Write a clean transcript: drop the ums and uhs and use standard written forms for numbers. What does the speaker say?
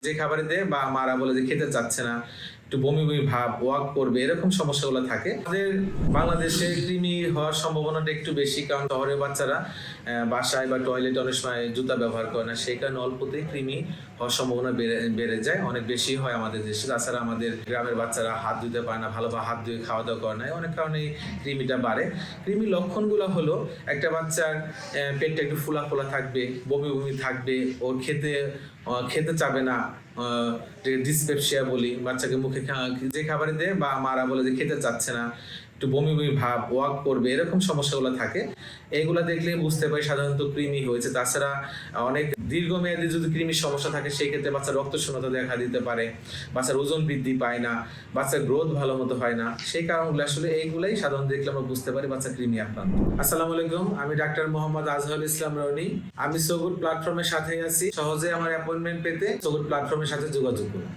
যে খাবারে দেয় বা মারা বলে যে খেতে চাচ্ছে না, একটু বমি বমি ভাব, ওয়াক করবে, এরকম সমস্যাগুলো থাকে। আমাদের বাংলাদেশে কৃমি হওয়ার সম্ভাবনাটা একটু বেশি, কারণ শহরের বাচ্চারা বাসায় বা টয়লেটে অনেক সময় জুতা ব্যবহার করে না, সেই কারণে অল্পতেই কৃমি হওয়ার সম্ভাবনা বেড়ে যায়, অনেক বেশি হয় আমাদের দেশে। তাছাড়া আমাদের গ্রামের বাচ্চারা হাত ধুতে পারে না, ভালোভাবে হাত ধুয়ে খাওয়া দাওয়া করে না, অনেক কারণেই কৃমিটা বাড়ে। কৃমির লক্ষণগুলো হলো একটা বাচ্চার পেটটা একটু ফুলা ফুলা থাকবে, বমি বমি থাকবে, ওর খেতে চাবে না, ডিসপেপসিয়া বলি, বাচ্চাকে মুখে যে খাবারে দেয় বা মারা বলে যে খেতে চাচ্ছে না, একটু বমি বমি ভাব, ওয়াক করবে, এরকম সমস্যাগুলো থাকে। এইগুলা দেখলে বুঝতে পারি সাধারণত কৃমি হয়েছে। তাছাড়া অনেক দীর্ঘমেয়াদী যদি কৃমির সমস্যা থাকে, সেই ক্ষেত্রে বাচ্চার রক্তশূন্যতা দেখা দিতে পারে, বাচ্চার ওজন বৃদ্ধি পায় না, বাচ্চার গ্রোথ ভালো মতো হয় না। সেই কারণগুলো আসলে এইগুলাই সাধারণত দেখলে আমরা বুঝতে পারি বাচ্চা কৃমি আক্রান্ত। আসসালামু আলাইকুম, আমি ডাক্তার মোহাম্মদ আজহারুল ইসলাম রনি। আমি সো গুড প্ল্যাটফর্মের সাথে আছি। সহজে আমার অ্যাপয়েন্টমেন্ট পেতে সো গুড প্ল্যাটফর্মের সাথে যোগাযোগ করুন।